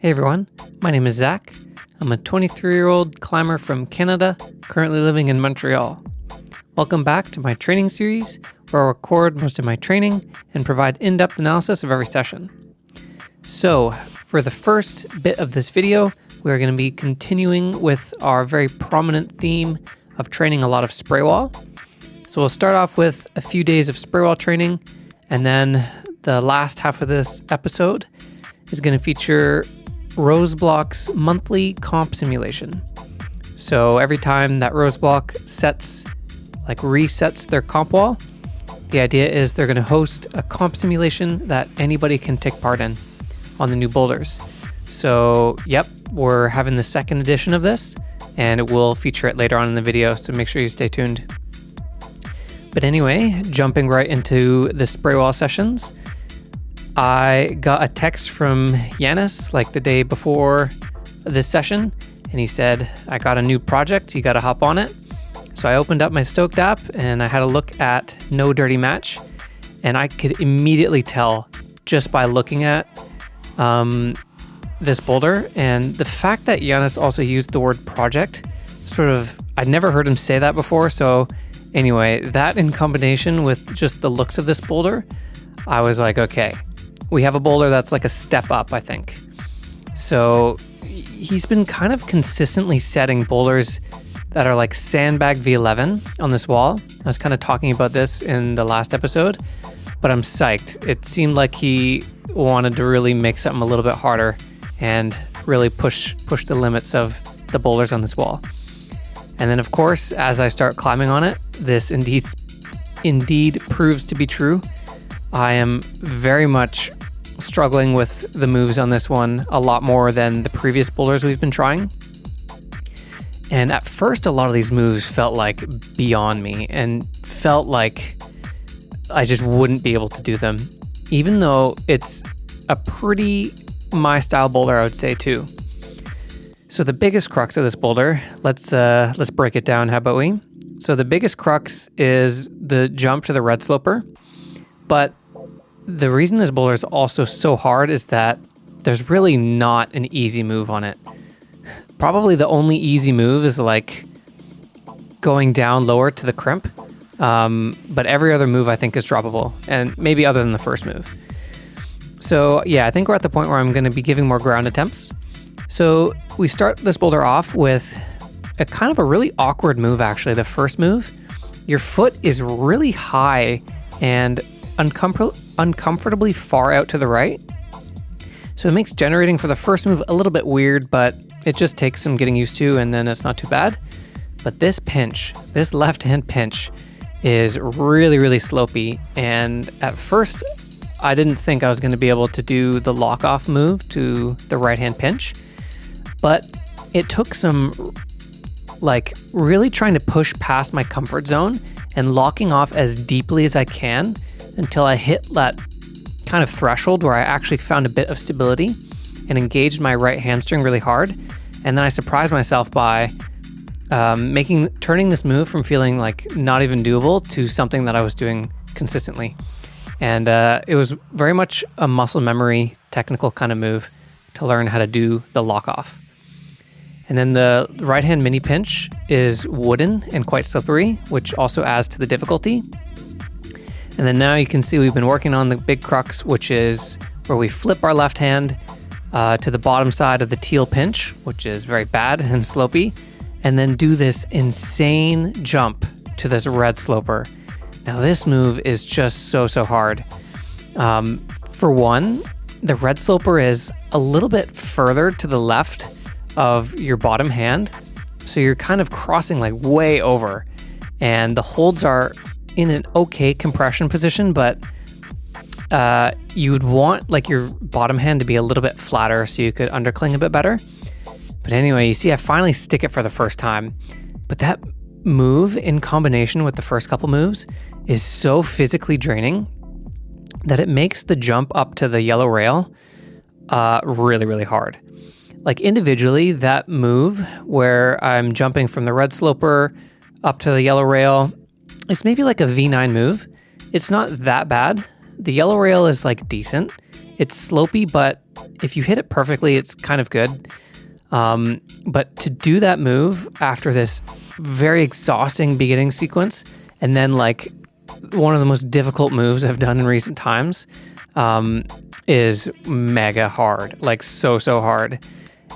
Hey everyone, my name is Zach. I'm a 23-year-old climber from Canada, currently living in Montreal. Welcome back to my training series, where I'll record most of my training and provide in-depth analysis of every session. So, for the first bit of this video, we're going to be continuing with our very prominent theme of training a lot of spray wall. So we'll start off with a few days of spray wall training, and then the last half of this episode is going to feature Rose Block's monthly comp simulation. So every time that Rose Block resets their comp wall, the idea is they're going to host a comp simulation that anybody can take part in on the new boulders. So yep, we're having the second edition of this, and it will feature it later on in the video, so make sure you stay tuned. But anyway, jumping right into the spray wall sessions, I got a text from Yanis like the day before this session, and he said, I got a new project, you got to hop on it. So I opened up my Stoked app and I had a look at No Dirty Match, and I could immediately tell just by looking at this boulder, and the fact that Yanis also used the word project, I'd never heard him say that before. So anyway, that in combination with just the looks of this boulder, I was like, okay, we have a boulder that's like a step up, I think. So he's been kind of consistently setting boulders that are like sandbag V11 on this wall. I was kind of talking about this in the last episode, but I'm psyched. It seemed like he wanted to really make something a little bit harder and really push the limits of the boulders on this wall. And then of course, as I start climbing on it, this indeed proves to be true. I am very much struggling with the moves on this one a lot more than the previous boulders we've been trying. And at first, a lot of these moves felt like beyond me and felt like I just wouldn't be able to do them, even though it's a pretty my style boulder, I would say too. So the biggest crux of this boulder, let's break it down, how about we? So the biggest crux is the jump to the red sloper, but the reason this boulder is also so hard is that there's really not an easy move on it. Probably the only easy move is like going down lower to the crimp, but every other move I think is droppable, and maybe other than the first move. So yeah, I think we're at the point where I'm going to be giving more ground attempts. So we start this boulder off with a kind of a really awkward move, actually. The first move, your foot is really high and uncomfortably far out to the right. So it makes generating for the first move a little bit weird, but it just takes some getting used to, and then it's not too bad. But this left-hand pinch is really, really slopey. And at first, I didn't think I was going to be able to do the lock-off move to the right-hand pinch. But it took some really trying to push past my comfort zone and locking off as deeply as I can until I hit that kind of threshold where I actually found a bit of stability and engaged my right hamstring really hard. And then I surprised myself by turning this move from feeling like not even doable to something that I was doing consistently. And it was very much a muscle memory technical kind of move to learn how to do the lock off. And then the right hand mini pinch is wooden and quite slippery, which also adds to the difficulty. And then now you can see we've been working on the big crux, which is where we flip our left hand to the bottom side of the teal pinch, which is very bad and slopey, and then do this insane jump to this red sloper. Now this move is just so hard. For one, the red sloper is a little bit further to the left of your bottom hand, so you're kind of crossing like way over, and the holds are in an okay compression position, but you would want like your bottom hand to be a little bit flatter so you could undercling a bit better. But anyway, you see I finally stick it for the first time, but that move in combination with the first couple moves is so physically draining that it makes the jump up to the yellow rail really, really hard. Like individually, that move where I'm jumping from the red sloper up to the yellow rail, it's maybe like a V9 move. It's not that bad. The yellow rail is like decent. It's slopey, but if you hit it perfectly, it's kind of good. But to do that move after this very exhausting beginning sequence, and then like one of the most difficult moves I've done in recent times, is mega hard, like so hard.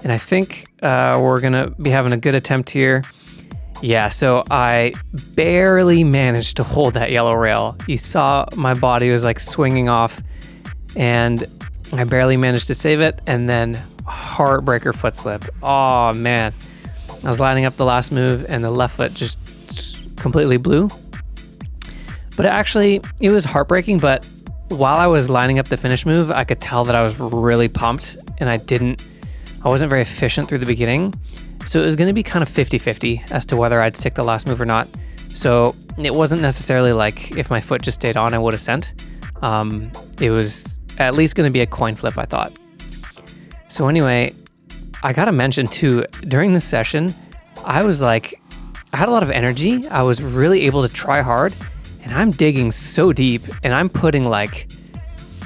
And I think we're gonna be having a good attempt here. Yeah, so I barely managed to hold that yellow rail. You saw my body was like swinging off, and I barely managed to save it, and then heartbreaker foot slip. Oh man, I was lining up the last move and the left foot just completely blew. But it was heartbreaking, but while I was lining up the finish move, I could tell that I was really pumped, and I wasn't very efficient through the beginning. So it was going to be kind of 50-50 as to whether I'd stick the last move or not. So it wasn't necessarily like if my foot just stayed on, I would have sent. It was at least going to be a coin flip, I thought. So anyway, I got to mention too, during this session, I had a lot of energy. I was really able to try hard, and I'm digging so deep, and I'm putting like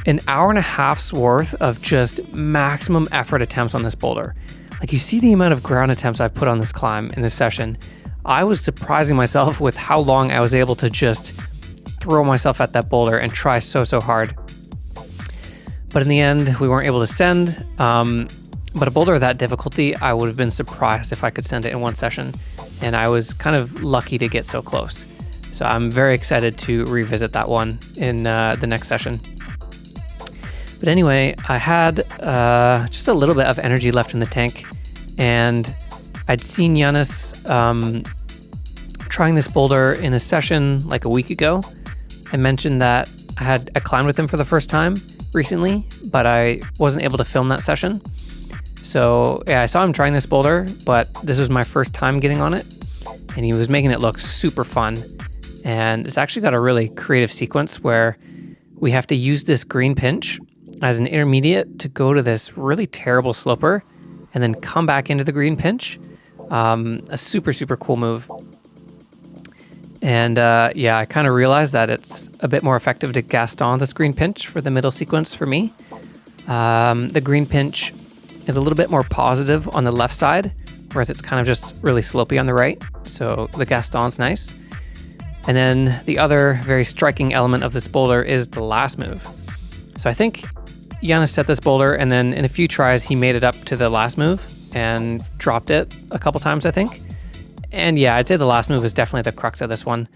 an hour and a half's worth of just maximum effort attempts on this boulder. Like, you see the amount of ground attempts I've put on this climb in this session. I was surprising myself with how long I was able to just throw myself at that boulder and try so hard. But in the end, we weren't able to send. But a boulder of that difficulty, I would have been surprised if I could send it in one session. And I was kind of lucky to get so close. So I'm very excited to revisit that one in the next session. But anyway, I had just a little bit of energy left in the tank, and I'd seen Giannis trying this boulder in a session like a week ago. I mentioned that I climbed with him for the first time recently, but I wasn't able to film that session. So yeah, I saw him trying this boulder, but this was my first time getting on it, and he was making it look super fun. And it's actually got a really creative sequence where we have to use this green pinch as an intermediate to go to this really terrible sloper and then come back into the green pinch. A super cool move. And yeah, I kind of realized that it's a bit more effective to Gaston this green pinch for the middle sequence for me. The green pinch is a little bit more positive on the left side, whereas it's kind of just really slopey on the right. So the Gaston's nice. And then the other very striking element of this boulder is the last move. So I think Giannis set this boulder, and then in a few tries, he made it up to the last move and dropped it a couple times, I think. And yeah, I'd say the last move is definitely the crux of this one.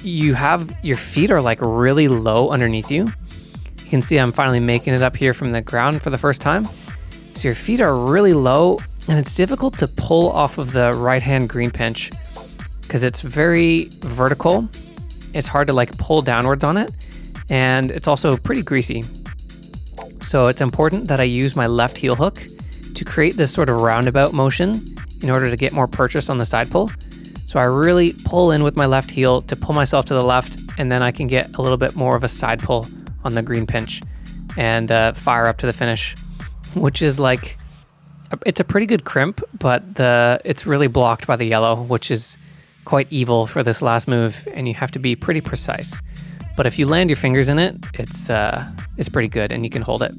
Your feet are like really low underneath you. You can see I'm finally making it up here from the ground for the first time. So your feet are really low, and it's difficult to pull off of the right-hand green pinch because it's very vertical. It's hard to like pull downwards on it, and it's also pretty greasy. So it's important that I use my left heel hook to create this sort of roundabout motion in order to get more purchase on the side pull. So I really pull in with my left heel to pull myself to the left, and then I can get a little bit more of a side pull on the green pinch and fire up to the finish, which is like, it's a pretty good crimp, but it's really blocked by the yellow, which is quite evil for this last move, and you have to be pretty precise. But if you land your fingers in it, it's pretty good, and you can hold it.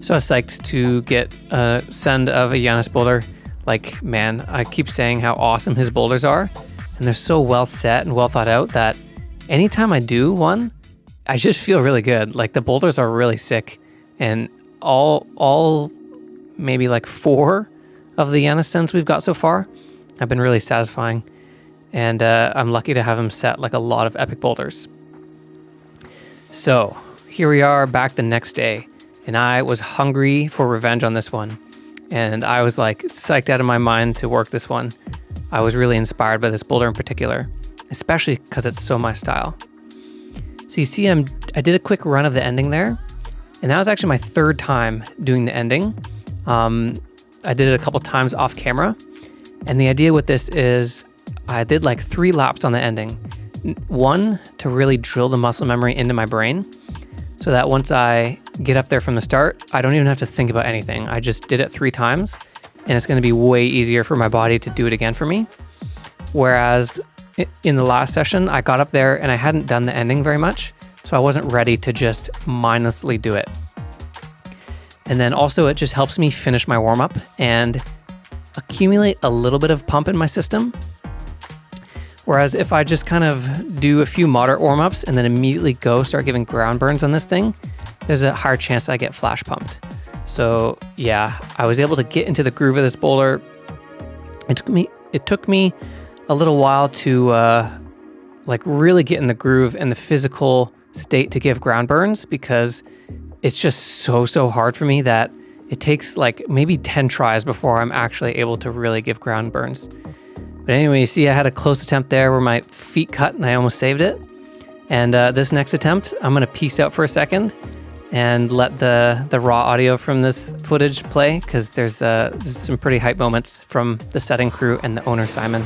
So I was psyched to get a send of a Giannis boulder. Like, man, I keep saying how awesome his boulders are, and they're so well set and well thought out that anytime I do one, I just feel really good. Like, the boulders are really sick, and all maybe like 4 of the Giannis sends we've got so far have been really satisfying. And I'm lucky to have him set like a lot of epic boulders. So here we are back the next day, and I was hungry for revenge on this one. And I was like psyched out of my mind to work this one. I was really inspired by this boulder in particular, especially because it's so my style. So you see, I did a quick run of the ending there, and that was actually my 3rd time doing the ending. I did it a couple times off camera, and the idea with this is I did like 3 laps on the ending. 1, to really drill the muscle memory into my brain, so that once I get up there from the start, I don't even have to think about anything. I just did it 3 times, and it's going to be way easier for my body to do it again for me. Whereas in the last session, I got up there and I hadn't done the ending very much, So I wasn't ready to just mindlessly do it. And then also it just helps me finish my warm-up and accumulate a little bit of pump in my system. Whereas if I just kind of do a few moderate warm-ups and then immediately start giving ground burns on this thing, there's a higher chance I get flash pumped. So yeah, I was able to get into the groove of this boulder. It took me a little while to like really get in the groove and the physical state to give ground burns, because it's just so hard for me that it takes like maybe 10 tries before I'm actually able to really give ground burns. But anyway, you see I had a close attempt there where my feet cut and I almost saved it. And this next attempt, I'm gonna peace out for a second and let the raw audio from this footage play, because there's some pretty hype moments from the setting crew and the owner, Simon.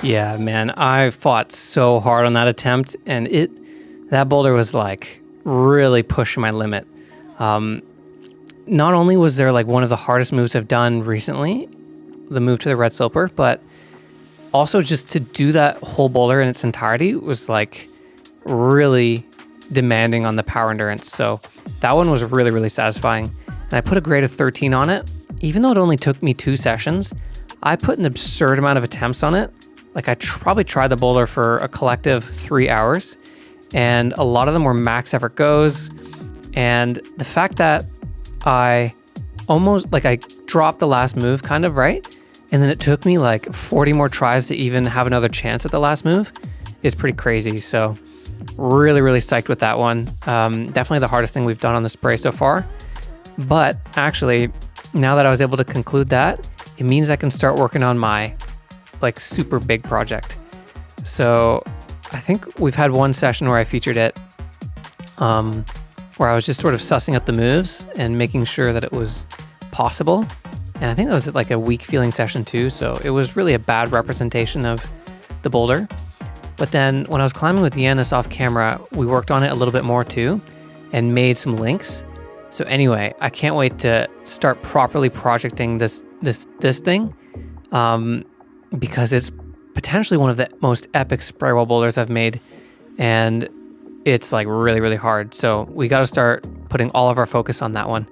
Yeah, man, I fought so hard on that attempt, and that boulder was like really pushing my limit. Not only was there like one of the hardest moves I've done recently, the move to the red sloper, but also just to do that whole boulder in its entirety was like really demanding on the power endurance. So that one was really satisfying. And I put a grade of 13 on it. Even though it only took me 2 sessions, I put an absurd amount of attempts on it. Like I probably tried the boulder for a collective 3 hours, and a lot of them were max effort goes. And the fact that I dropped the last move kind of, right? And then it took me like 40 more tries to even have another chance at the last move is pretty crazy. So really psyched with that one. Definitely the hardest thing we've done on the spray so far. But actually, now that I was able to conclude that, it means I can start working on my like super big project. So I think we've had one session where I featured it, where I was just sort of sussing out the moves and making sure that it was possible. And I think that was like a weak feeling session too. So it was really a bad representation of the boulder. But then when I was climbing with Yanis off camera, we worked on it a little bit more too and made some links. So anyway, I can't wait to start properly projecting this thing. Because it's potentially one of the most epic spray wall boulders I've made, and it's like really hard. So we got to start putting all of our focus on that one.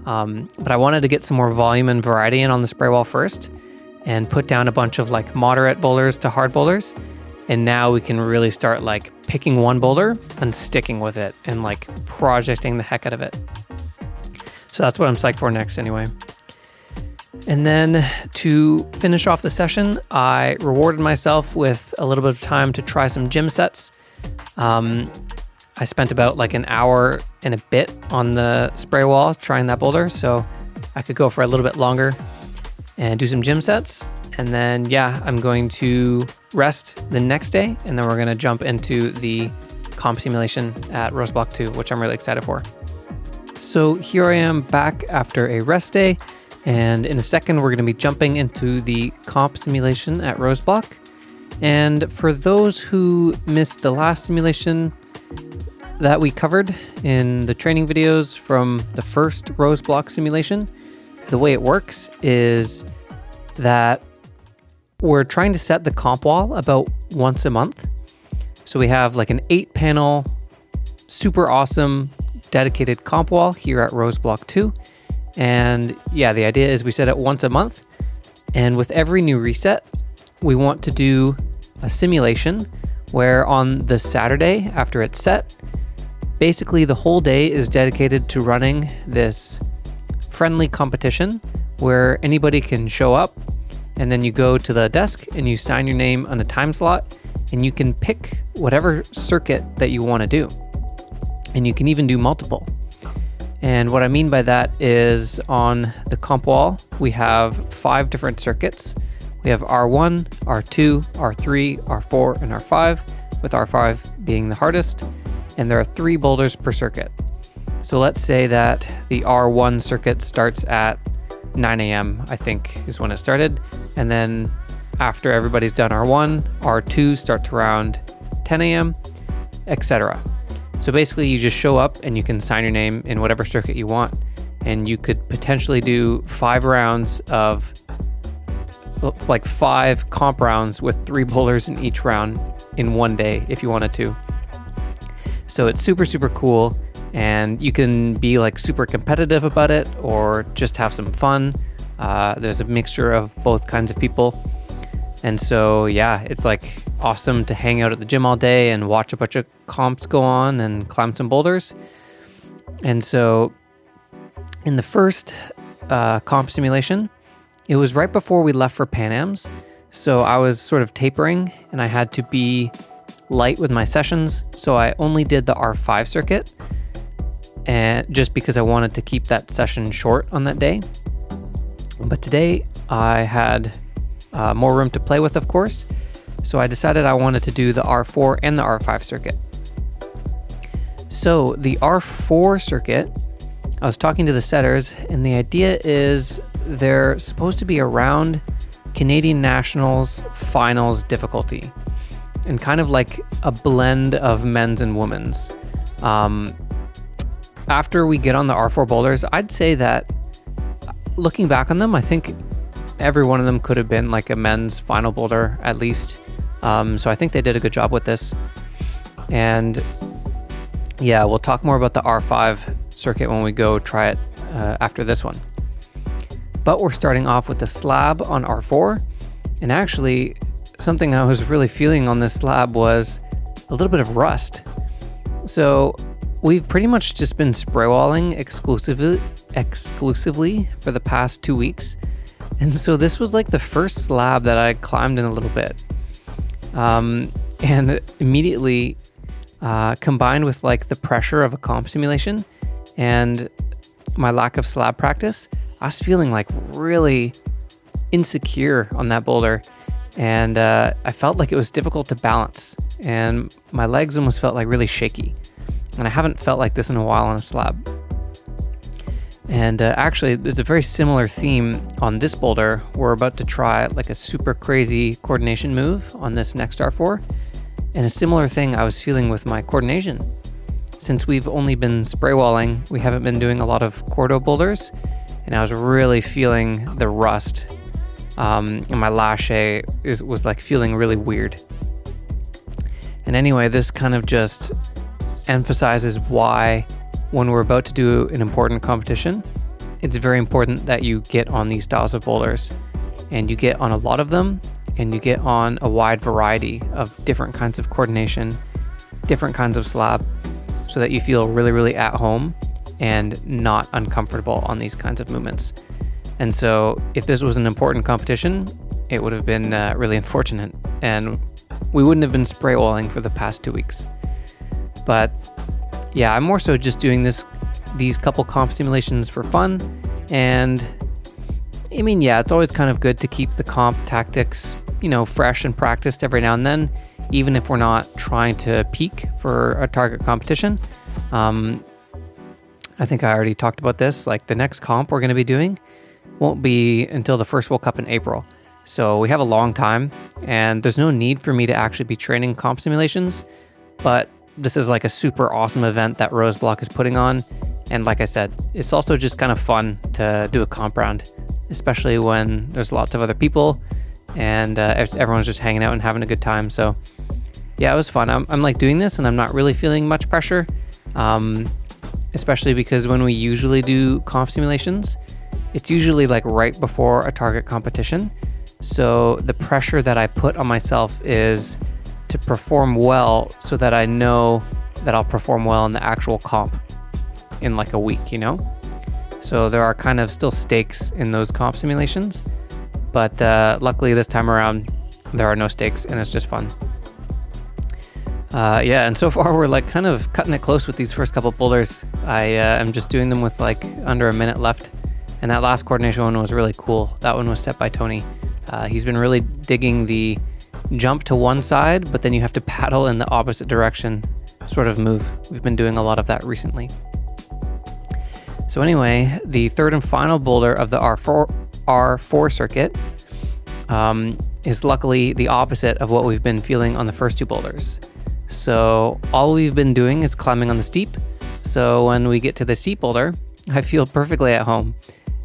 But I wanted to get some more volume and variety in on the spray wall first, and put down a bunch of like moderate boulders to hard boulders. And now we can really start like picking one boulder and sticking with it and like projecting the heck out of it. So that's what I'm psyched for next anyway. And then to finish off the session, I rewarded myself with a little bit of time to try some gym sets. I spent about like an hour and a bit on the spray wall trying that boulder, so I could go for a little bit longer and do some gym sets. And then, yeah, I'm going to rest the next day, and then we're going to jump into the comp simulation at Rose Bloc 2, which I'm really excited for. So here I am back after a rest day. And in a second, we're going to be jumping into the comp simulation at Rose Bloc. And for those who missed the last simulation that we covered in the training videos from the first Rose Bloc simulation, the way it works is that we're trying to set the comp wall about once a month. So we have like an 8-panel, super awesome, dedicated comp wall here at Rose Bloc 2. And yeah, the idea is we set it once a month, and with every new reset, we want to do a simulation where on the Saturday after it's set, basically the whole day is dedicated to running this friendly competition where anybody can show up, and then you go to the desk and you sign your name on the time slot, and you can pick whatever circuit that you want to do. And you can even do multiple. And what I mean by that is on the comp wall, we have 5 different circuits. We have R1, R2, R3, R4, and R5, with R5 being the hardest, and there are 3 boulders per circuit. So let's say that the R1 circuit starts at 9 a.m., I think is when it started, and then after everybody's done R1, R2 starts around 10 a.m., etc. So basically you just show up and you can sign your name in whatever circuit you want, and you could potentially do 5 rounds of like 5 comp rounds with 3 boulders in each round in one day if you wanted to. So it's super, super cool, and you can be like super competitive about it or just have some fun. There's a mixture of both kinds of people. And so, yeah, it's like awesome to hang out at the gym all day and watch a bunch of comps go on and climb some boulders. And so in the first comp simulation, it was right before we left for Pan Am's. So I was sort of tapering and I had to be light with my sessions. So I only did the R5 circuit, and just because I wanted to keep that session short on that day. But today I had more room to play with, of course. So I decided I wanted to do the R4 and the R5 circuit. So the R4 circuit, I was talking to the setters, and the idea is they're supposed to be around Canadian Nationals finals difficulty, and kind of like a blend of men's and women's. After we get on the R4 boulders, I'd say that looking back on them, I think every one of them could have been like a men's final boulder at least. So I think they did a good job with this. And yeah, we'll talk more about the R5 circuit when we go try it after this one. But we're starting off with the slab on R4. And actually, something I was really feeling on this slab was a little bit of rust. So we've pretty much just been spray walling exclusively for the past 2 weeks. And so this was like the first slab that I climbed in a little bit. And immediately, combined with like the pressure of a comp simulation and my lack of slab practice, I was feeling like really insecure on that boulder. And I felt like it was difficult to balance, and my legs almost felt like really shaky. And I haven't felt like this in a while on a slab. And actually, there's a very similar theme on this boulder. We're about to try like a super crazy coordination move on this next R4. And a similar thing I was feeling with my coordination. Since we've only been spray walling, we haven't been doing a lot of cordo boulders. And I was really feeling the rust. And my lache was like feeling really weird. And anyway, this kind of just emphasizes why when we're about to do an important competition, it's very important that you get on these styles of boulders, and you get on a lot of them, and you get on a wide variety of different kinds of coordination, different kinds of slab, so that you feel really, really at home and not uncomfortable on these kinds of movements. And so if this was an important competition, it would have been really unfortunate, and we wouldn't have been spray walling for the past 2 weeks. But yeah, I'm more so just doing these couple comp simulations for fun. And I mean, yeah, it's always kind of good to keep the comp tactics, fresh and practiced every now and then, even if we're not trying to peak for a target competition. I think I already talked about this. Like the next comp we're going to be doing won't be until the first World Cup in April. So we have a long time, and there's no need for me to actually be training comp simulations, but this is like a super awesome event that Rose Bloc is putting on. And like I said, it's also just kind of fun to do a comp round, especially when there's lots of other people and everyone's just hanging out and having a good time. So yeah, it was fun. I'm like doing this and I'm not really feeling much pressure, especially because when we usually do comp simulations, it's usually like right before a target competition. So the pressure that I put on myself is to perform well so that I know that I'll perform well in the actual comp in like a week, So there are kind of still stakes in those comp simulations, but luckily this time around there are no stakes and it's just fun. Yeah, and so far we're like kind of cutting it close with these first couple boulders. I am just doing them with like under a minute left, and that last coordination one was really cool. That one was set by Tony. He's been really digging the jump to one side, but then you have to paddle in the opposite direction sort of move. We've been doing a lot of that recently. So anyway, the third and final boulder of the R4 circuit is luckily the opposite of what we've been feeling on the first two boulders. So all we've been doing is climbing on the steep. So when we get to the steep boulder, I feel perfectly at home.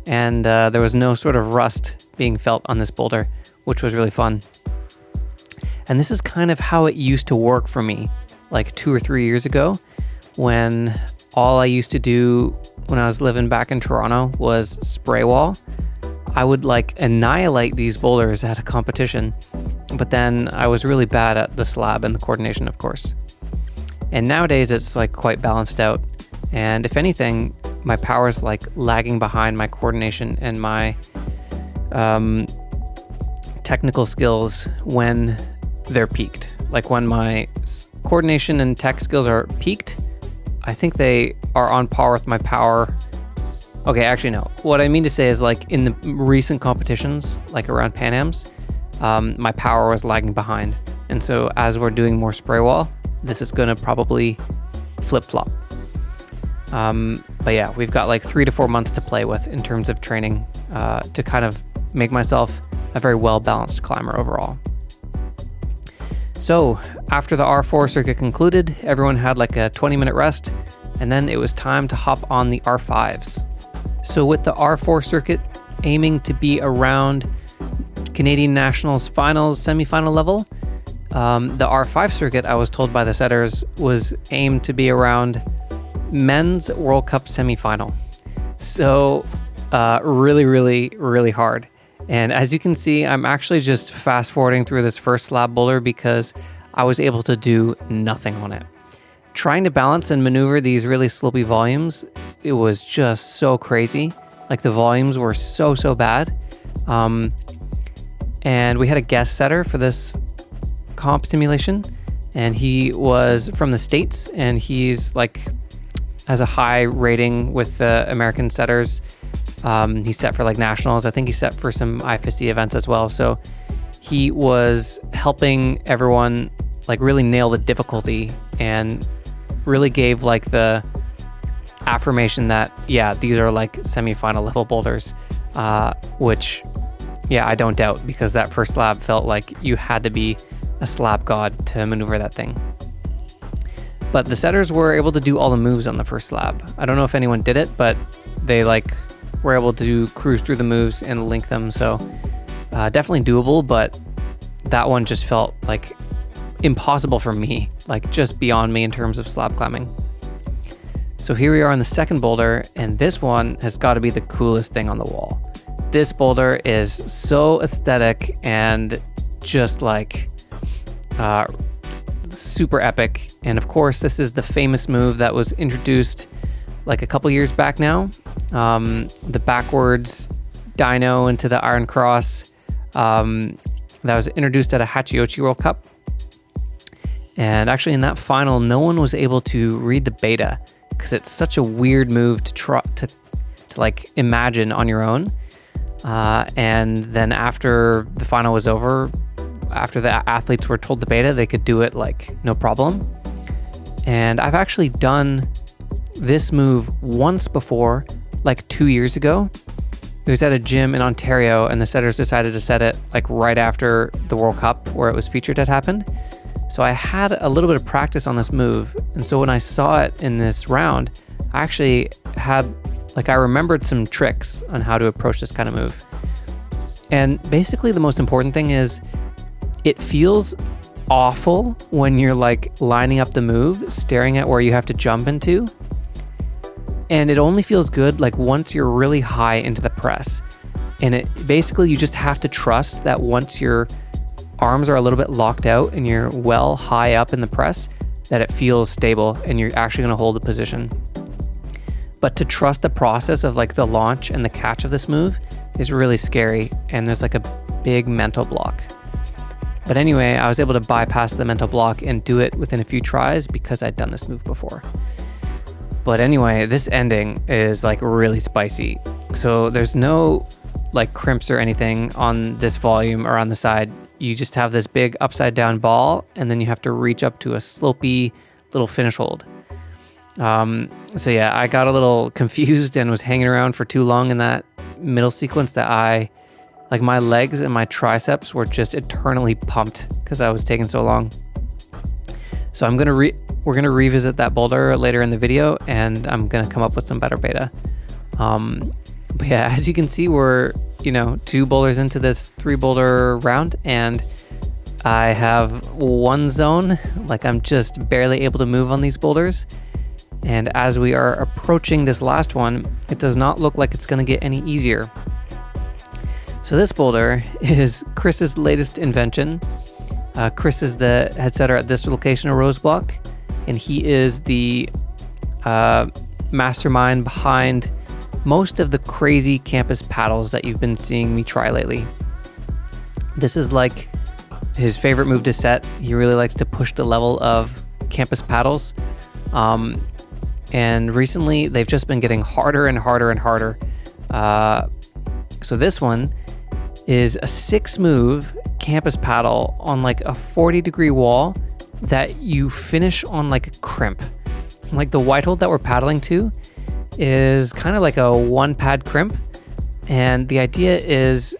And there was no sort of rust being felt on this boulder, which was really fun. And this is kind of how it used to work for me, like 2 or 3 years ago, when all I used to do when I was living back in Toronto was spray wall. I would like annihilate these boulders at a competition, but then I was really bad at the slab and the coordination, of course. And nowadays it's like quite balanced out. And if anything, my power is like lagging behind my coordination and my technical skills when they're peaked. Like when my coordination and tech skills are peaked, I think they are on par with my power. Okay, actually no. What I mean to say is like in the recent competitions, like around Pan Ams, my power was lagging behind. And so as we're doing more spray wall, this is gonna probably flip-flop. But yeah, we've got like 3 to 4 months to play with in terms of training to kind of make myself a very well-balanced climber overall. So after the R4 circuit concluded, everyone had like a 20-minute rest, and then it was time to hop on the R5s. So with the R4 circuit aiming to be around Canadian Nationals finals, semifinal level, the R5 circuit, I was told by the setters, was aimed to be around men's World Cup semifinal. So really, really, really hard. And as you can see, I'm actually just fast forwarding through this first slab boulder because I was able to do nothing on it. Trying to balance and maneuver these really slopey volumes, it was just so crazy. Like the volumes were so bad. And we had a guest setter for this comp simulation, and he was from the States, and he's like has a high rating with the American setters. He's set for like nationals. I think he's set for some IFSC events as well. So he was helping everyone like really nail the difficulty and really gave like the affirmation that, yeah, these are like semifinal level boulders, which, yeah, I don't doubt, because that first slab felt like you had to be a slab god to maneuver that thing. But the setters were able to do all the moves on the first slab. I don't know if anyone did it, but they like were able to cruise through the moves and link them. So definitely doable, but that one just felt like impossible for me, like just beyond me in terms of slab climbing. So here we are on the second boulder, and this one has got to be the coolest thing on the wall. This boulder is so aesthetic and just like super epic. And of course, this is the famous move that was introduced like a couple years back now. The backwards dyno into the Iron Cross that was introduced at a Hachiochi World Cup. And actually in that final, no one was able to read the beta because it's such a weird move to try to like imagine on your own. And then after the final was over, after the athletes were told the beta, they could do it like no problem. And I've actually done this move once before, like 2 years ago. It was at a gym in Ontario, and the setters decided to set it like right after the World Cup where it was featured had happened. So I had a little bit of practice on this move. And so when I saw it in this round, I actually had, like, I remembered some tricks on how to approach this kind of move. And basically the most important thing is it feels awful when you're like lining up the move, staring at where you have to jump into. And it only feels good like once you're really high into the press. And it basically, you just have to trust that once your arms are a little bit locked out and you're well high up in the press, that it feels stable and you're actually going to hold the position. But to trust the process of like the launch and the catch of this move is really scary, and there's like a big mental block. But anyway, I was able to bypass the mental block and do it within a few tries because I'd done this move before. But anyway, this ending is like really spicy. So there's no like crimps or anything on this volume or on the side. You just have this big upside down ball, and then you have to reach up to a slopey little finish hold. So yeah, I got a little confused and was hanging around for too long in that middle sequence that my legs and my triceps were just eternally pumped because I was taking so long. So we're gonna revisit that boulder later in the video, and I'm gonna come up with some better beta. But yeah, as you can see, we're 2 boulders into this 3 boulder round, and I have one zone, like I'm just barely able to move on these boulders. And as we are approaching this last one, it does not look like it's gonna get any easier. So this boulder is Chris's latest invention. Chris is the head setter at this location of Rose Block, and he is the mastermind behind most of the crazy campus paddles that you've been seeing me try lately. This is like his favorite move to set. He really likes to push the level of campus paddles. And recently they've just been getting harder and harder and harder. So this one is a 6-move campus paddle on like a 40-degree wall that you finish on like a crimp. Like the white hold that we're paddling to is kind of like a 1-pad crimp. And the idea is,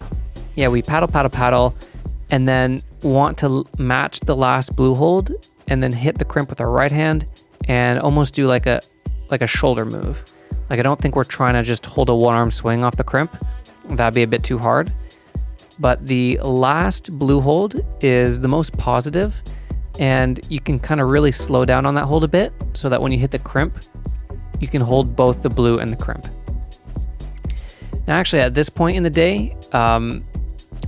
we paddle, and then want to match the last blue hold and then hit the crimp with our right hand and almost do like a shoulder move. Like I don't think we're trying to just hold a 1-arm swing off the crimp. That'd be a bit too hard. But the last blue hold is the most positive, and you can kind of really slow down on that hold a bit so that when you hit the crimp, you can hold both the blue and the crimp. Now actually at this point in the day,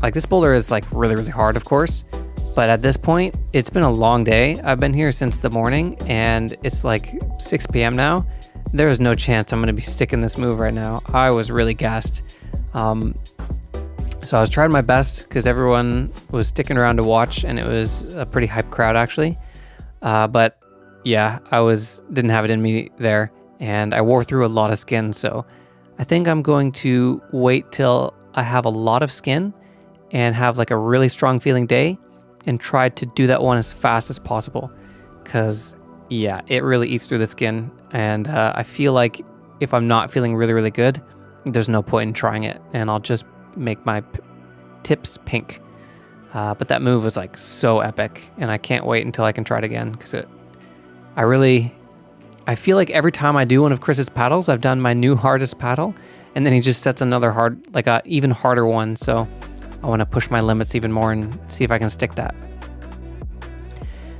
like this boulder is like really, really hard, of course, but at this point, it's been a long day. I've been here since the morning, and it's like 6 p.m. now. There is no chance I'm going to be sticking this move right now. I was really gassed. So I was trying my best because everyone was sticking around to watch, and it was a pretty hype crowd actually. But yeah, didn't have it in me there, and I wore through a lot of skin. So I think I'm going to wait till I have a lot of skin and have like a really strong feeling day and try to do that one as fast as possible. Cause yeah, it really eats through the skin. And I feel like if I'm not feeling really, really good, there's no point in trying it, and I'll just make my tips pink. But that move was like so epic, and I can't wait until I can try it again, because I feel like every time I do one of Chris's paddles, I've done my new hardest paddle, and then he just sets another a even harder one. So I want to push my limits even more and see if I can stick that.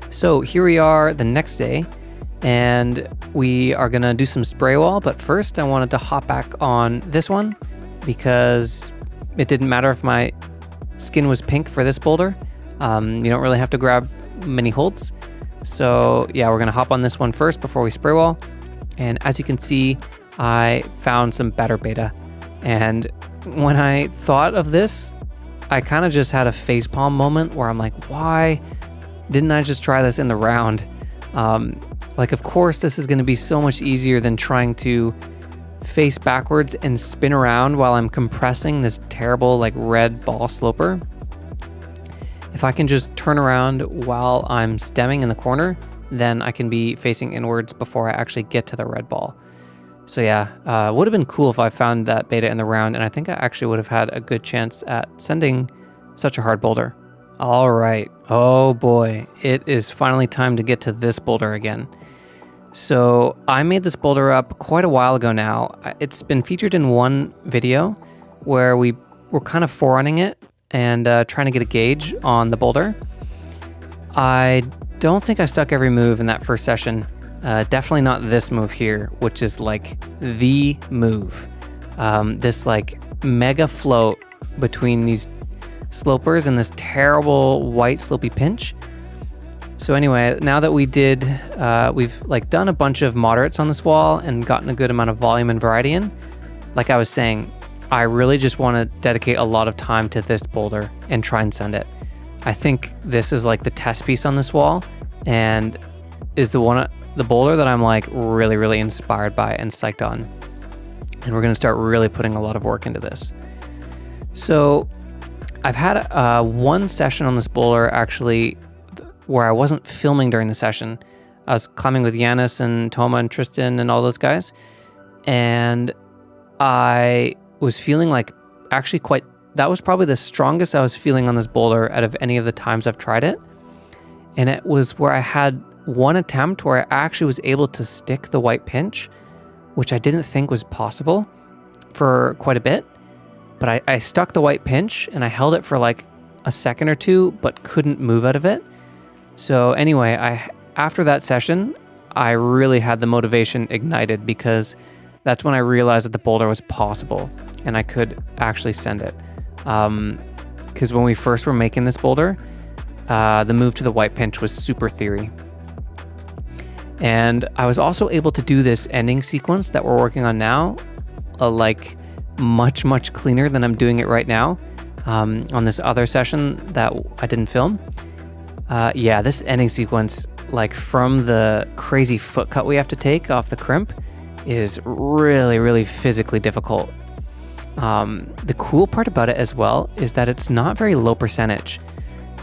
So here we are the next day, and we are gonna do some spray wall. But first I wanted to hop back on this one because it didn't matter if my skin was pink for this boulder. You don't really have to grab many holds. So yeah, we're gonna hop on this one first before we spray wall. And as you can see, I found some better beta. And when I thought of this, I kind of just had a facepalm moment where I'm like, why didn't I just try this in the round? Like, of course, this is gonna be so much easier than trying to face backwards and spin around while I'm compressing this terrible like red ball sloper. If I can just turn around while I'm stemming in the corner, then I can be facing inwards before I actually get to the red ball. So yeah, would have been cool if I found that beta in the round, and I think I actually would have had a good chance at sending such a hard boulder. All right, oh boy, it is finally time to get to this boulder again. So I made this boulder up quite a while ago now. It's been featured in one video where we were kind of forerunning it and trying to get a gauge on the boulder. I don't think I stuck every move in that first session. Definitely not this move here, which is like the move. This like mega float between these slopers and this terrible white slopey pinch. So anyway, now that we've like done a bunch of moderates on this wall and gotten a good amount of volume and variety in, like I was saying, I really just want to dedicate a lot of time to this boulder and try and send it. I think this is like the test piece on this wall, and is the boulder that I'm like really, really inspired by and psyched on. And we're going to start really putting a lot of work into this. So I've had one session on this boulder actually where I wasn't filming during the session. I was climbing with Yanis and Toma and Tristan and all those guys. And I was feeling like that was probably the strongest I was feeling on this boulder out of any of the times I've tried it. And it was where I had one attempt where I actually was able to stick the white pinch, which I didn't think was possible for quite a bit. But I stuck the white pinch and I held it for like a second or two, but couldn't move out of it. So anyway, after that session, I really had the motivation ignited because that's when I realized that the boulder was possible and I could actually send it. Because when we first were making this boulder, the move to the white pinch was super theory. And I was also able to do this ending sequence that we're working on now, like much, much cleaner than I'm doing it right now on this other session that I didn't film. This ending sequence, like from the crazy foot cut we have to take off the crimp, is really, really physically difficult. The cool part about it as well is that it's not very low percentage.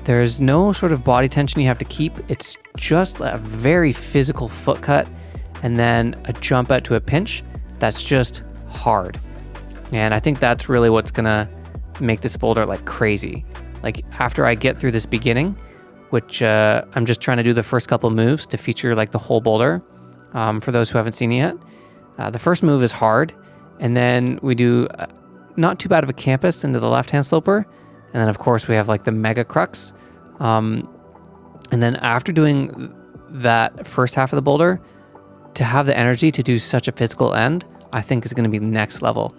There's no sort of body tension you have to keep. It's just a very physical foot cut and then a jump out to a pinch that's just hard. And I think that's really what's gonna make this boulder like crazy. Like after I get through this beginning, which I'm just trying to do the first couple moves to feature like the whole boulder for those who haven't seen it yet. The first move is hard, and then we do not too bad of a campus into the left-hand sloper, and then of course we have like the mega crux. And then after doing that first half of the boulder, to have the energy to do such a physical end, I think is going to be next level.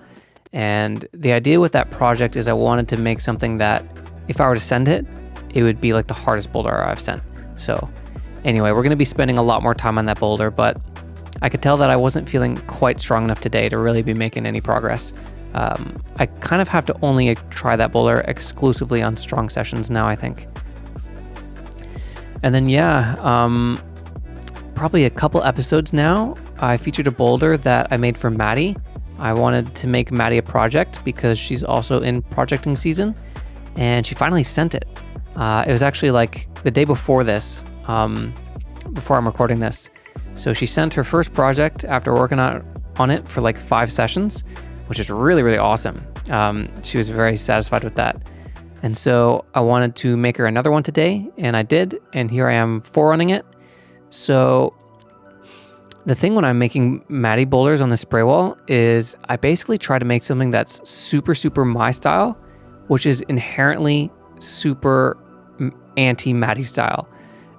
And the idea with that project is I wanted to make something that if I were to send it, it would be like the hardest boulder I've sent. So anyway, we're going to be spending a lot more time on that boulder, but I could tell that I wasn't feeling quite strong enough today to really be making any progress. I kind of have to only try that boulder exclusively on strong sessions now, I think. And then probably a couple episodes now, I featured a boulder that I made for Maddie. I wanted to make Maddie a project because she's also in projecting season, and she finally sent it. It was actually like the day before this, before I'm recording this. So she sent her first project after working on it for like 5 sessions, which is really, really awesome. She was very satisfied with that. And so I wanted to make her another one today, and I did, and here I am forerunning it. So the thing when I'm making Maddie boulders on the spray wall is I basically try to make something that's super, super my style, which is inherently super anti-Maddie style.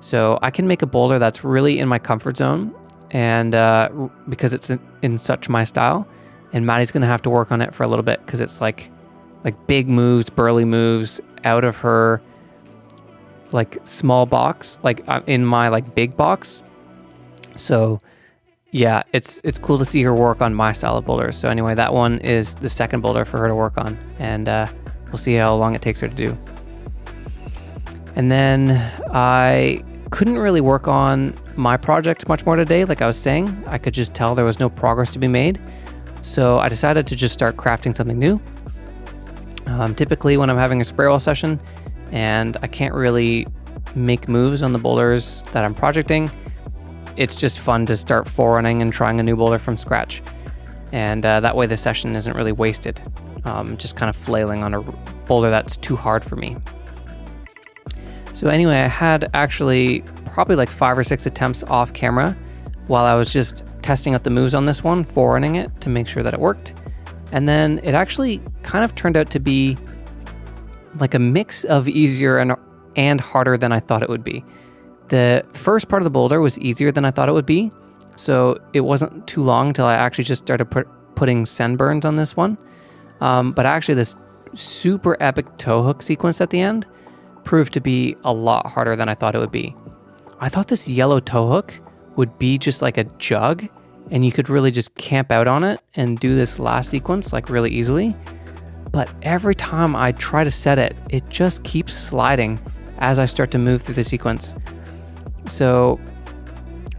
So I can make a boulder that's really in my comfort zone, and because it's in such my style, and Maddie's gonna have to work on it for a little bit because it's like big moves, burly moves out of her like small box, like in my like big box. So yeah, it's cool to see her work on my style of boulders. So anyway, that one is the second boulder for her to work on, and we'll see how long it takes her to do. And then I couldn't really work on my project much more today. Like I was saying, I could just tell there was no progress to be made. So I decided to just start crafting something new. Typically when I'm having a spray wall session and I can't really make moves on the boulders that I'm projecting, it's just fun to start forerunning and trying a new boulder from scratch. And that way the session isn't really wasted, just kind of flailing on a boulder that's too hard for me. So anyway, I had actually probably like 5 or 6 attempts off camera while I was just testing out the moves on this one, forerunning it to make sure that it worked. And then it actually kind of turned out to be like a mix of easier and harder than I thought it would be. The first part of the boulder was easier than I thought it would be. So it wasn't too long until I actually just started putting send burns on this one. But actually this super epic toe hook sequence at the end proved to be a lot harder than I thought it would be. I thought this yellow toe hook would be just like a jug and you could really just camp out on it and do this last sequence like really easily. But every time I try to set it, it just keeps sliding as I start to move through the sequence. So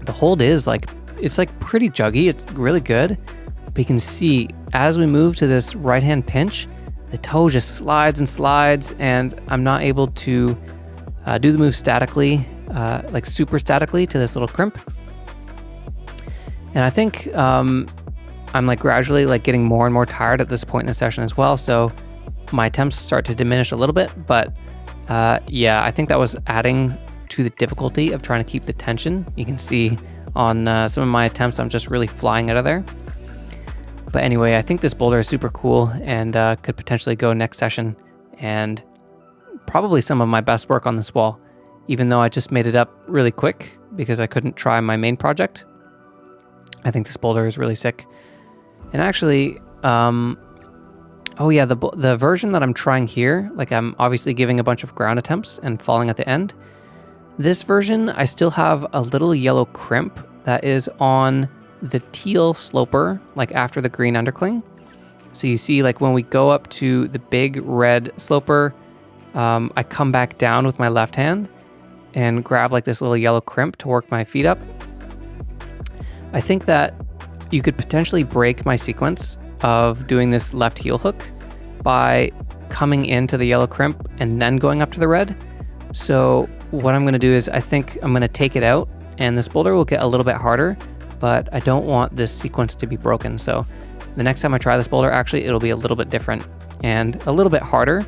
the hold is like, it's like pretty juggy. It's really good. But you can see as we move to this right hand pinch, the toe just slides and slides, and I'm not able to do the move statically, like super statically to this little crimp. And I think I'm like gradually like getting more and more tired at this point in the session as well. So my attempts start to diminish a little bit, but yeah, I think that was adding to the difficulty of trying to keep the tension. You can see on some of my attempts, I'm just really flying out of there. But anyway, I think this boulder is super cool and could potentially go next session, and probably some of my best work on this wall, even though I just made it up really quick because I couldn't try my main project. I think this boulder is really sick. And actually, oh yeah, the version that I'm trying here, like I'm obviously giving a bunch of ground attempts and falling at the end. This version, I still have a little yellow crimp that is on the teal sloper, like after the green undercling. So you see, like when we go up to the big red sloper, I come back down with my left hand and grab like this little yellow crimp to work my feet up. I think that you could potentially break my sequence of doing this left heel hook by coming into the yellow crimp and then going up to the red. So what I'm going to do is I think I'm going to take it out, and this boulder will get a little bit harder, but I don't want this sequence to be broken. So the next time I try this boulder, actually, it'll be a little bit different and a little bit harder,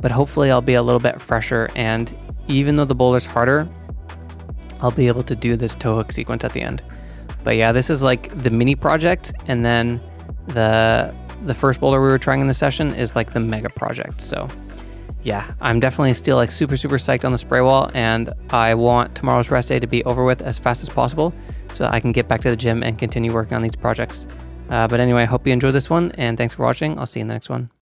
but hopefully I'll be a little bit fresher. And even though the boulder's harder, I'll be able to do this toe hook sequence at the end. But yeah, this is like the mini project, and then the first boulder we were trying in the session is like the mega project. So yeah, I'm definitely still like super psyched on the spray wall, and I want tomorrow's rest day to be over with as fast as possible so I can get back to the gym and continue working on these projects. But anyway, I hope you enjoyed this one, and thanks for watching. I'll see you in the next one.